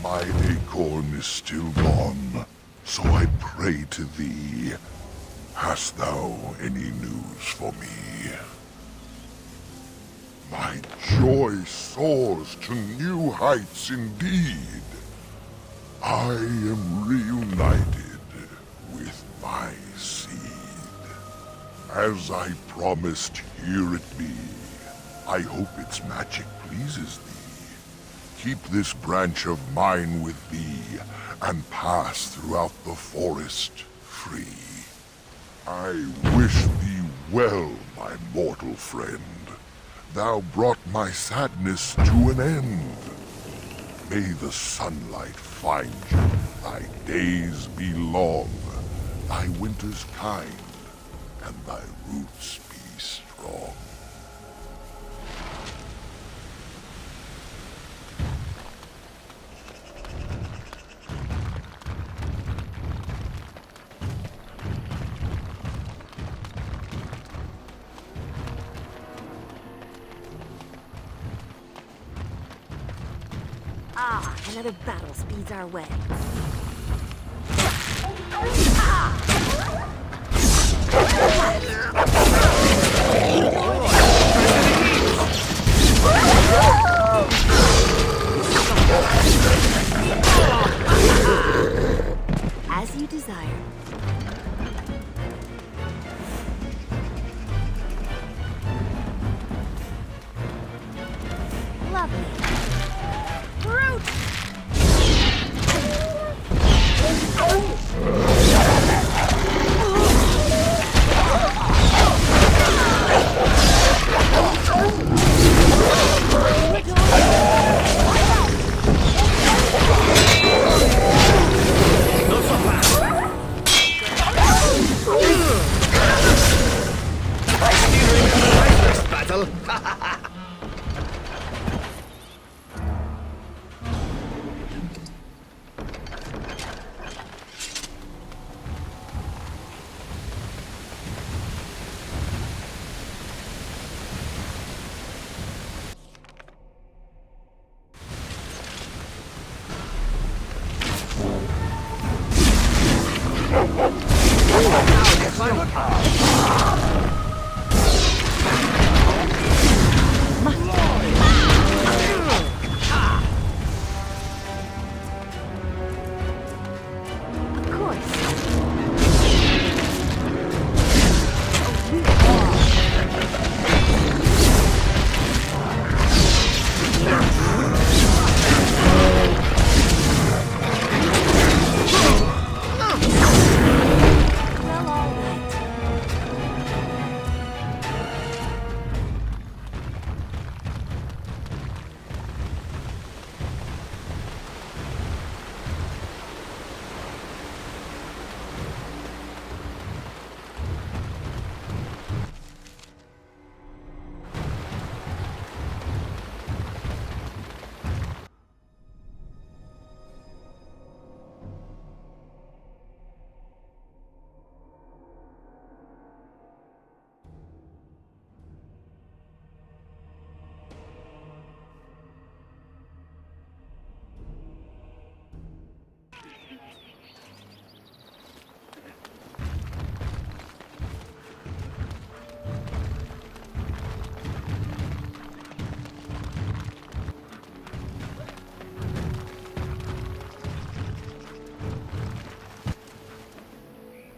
My acorn is still gone, so I pray to thee. Hast thou any news for me? My joy soars to new heights indeed. I am reunited with my seed. As I promised, here it be. I hope its magic pleases thee. Keep this branch of mine with thee, and pass throughout the forest free. I wish thee well, my mortal friend. Thou brought my sadness to an end. May the sunlight find you, thy days be long, thy winters kind, and thy roots be strong. Ah, another battle speeds our way. As you desire. Lovely. Brute! Battle.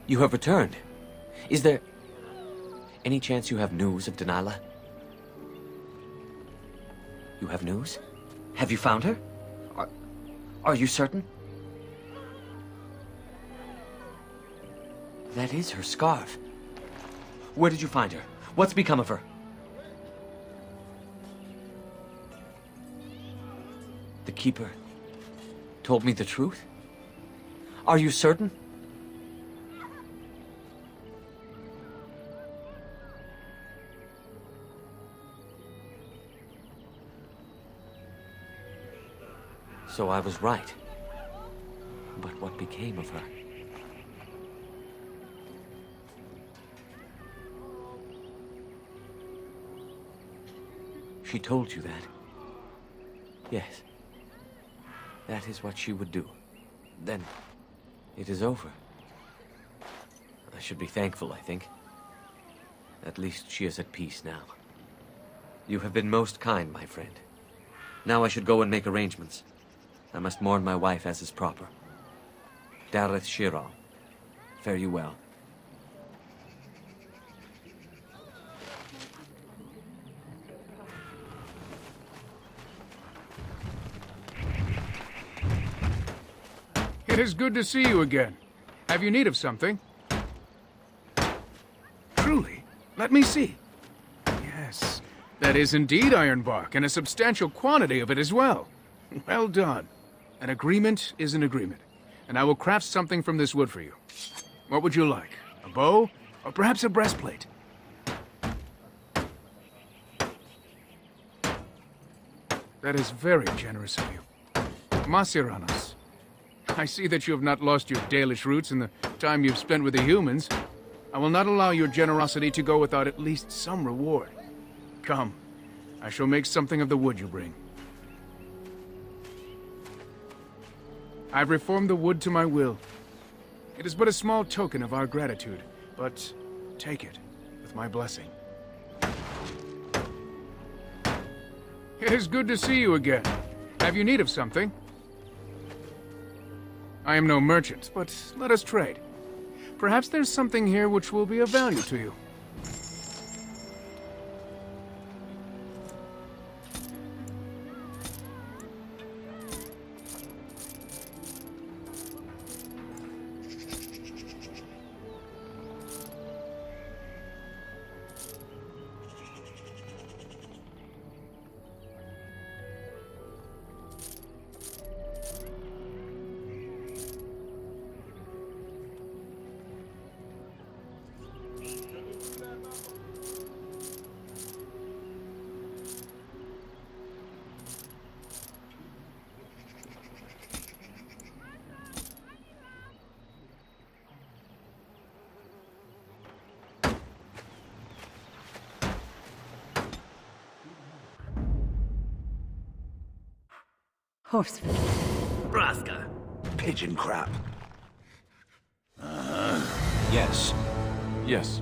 You have returned. Is there any chance you have news of Delilah? You have news? Have you found her? Are you certain? That is her scarf. Where did you find her? What's become of her? The Keeper told me the truth? Are you certain? So I was right. But what became of her? She told you that? Yes. That is what she would do. Then, it is over. I should be thankful, I think. At least she is at peace now. You have been most kind, my friend. Now I should go and make arrangements. I must mourn my wife as is proper. Dareth Shirah, fare you well. It is good to see you again. Have you need of something? Truly? Let me see. Yes, that is indeed ironbark, and a substantial quantity of it as well. Well done. An agreement is an agreement, and I will craft something from this wood for you. What would you like? A bow? Or perhaps a breastplate? That is very generous of you. Masiranos. I see that you have not lost your Dalish roots in the time you've spent with the humans. I will not allow your generosity to go without at least some reward. Come, I shall make something of the wood you bring. I've reformed the wood to my will. It is but a small token of our gratitude, but take it with my blessing. It is good to see you again. Have you need of something? I am no merchant, but let us trade. Perhaps there's something here which will be of value to you. Horse. Braska. Pigeon crap. Yes. Yes.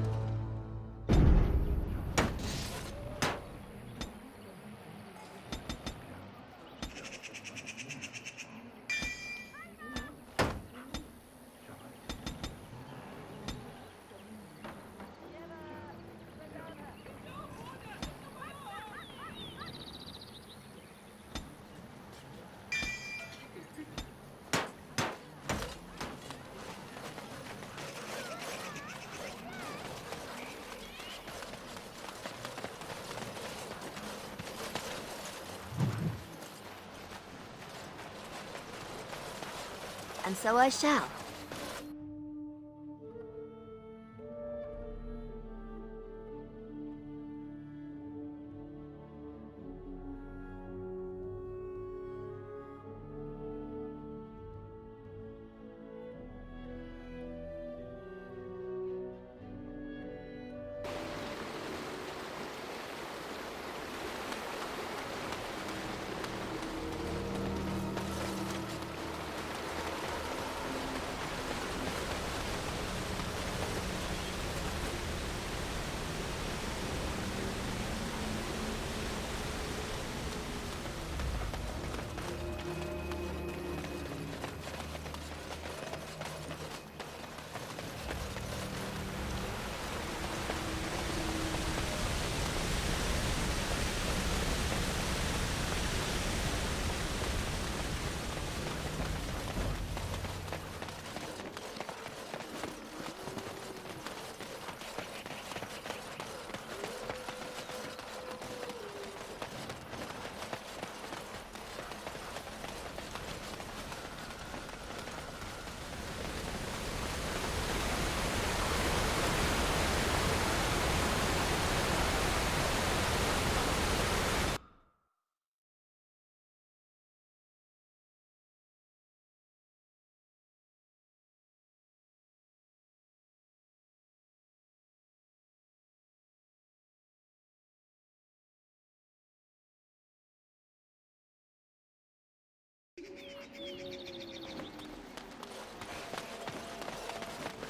And so I shall.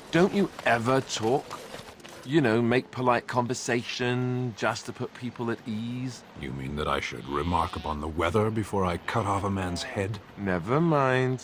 Don't you ever talk? You know, make polite conversation, just to put people at ease? You mean that I should remark upon the weather before I cut off a man's head? Never mind.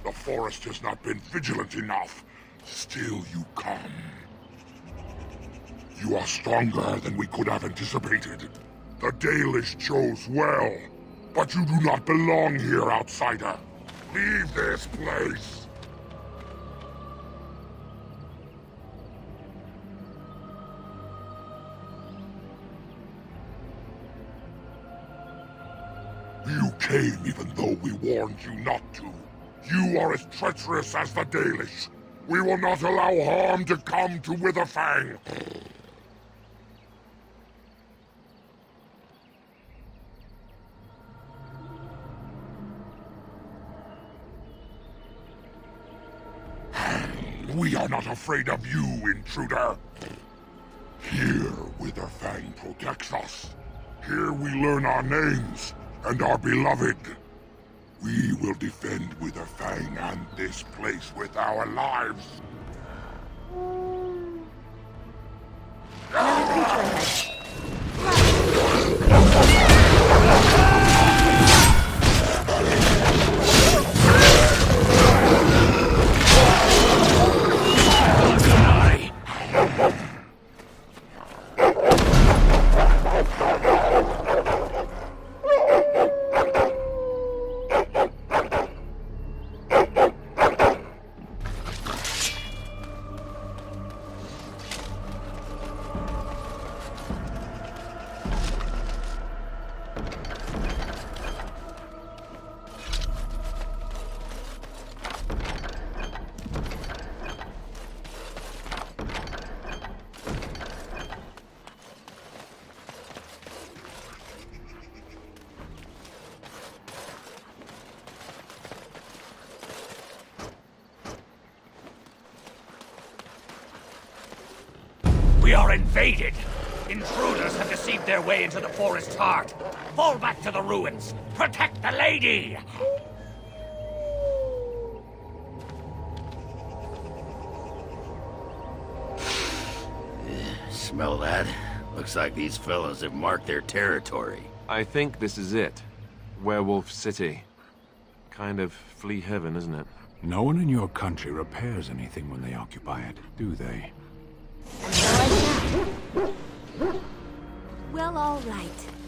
The forest has not been vigilant enough. Still you come. You are stronger than we could have anticipated. The Dalish chose well, but you do not belong here, outsider. Leave this place! You came even though we warned you not to. You are as treacherous as the Dalish. We will not allow harm to come to Witherfang. We are not afraid of you, intruder. Here, Witherfang protects us. Here we learn our names and are beloved. We will defend Witherfang and this place with our lives. We are invaded! Intruders have deceived their way into the forest's heart. Fall back to the ruins! Protect the lady! Smell that? Looks like these fellas have marked their territory. I think this is it. Werewolf City. Kind of flea heaven, isn't it? No one in your country repairs anything when they occupy it, do they? Well, all right.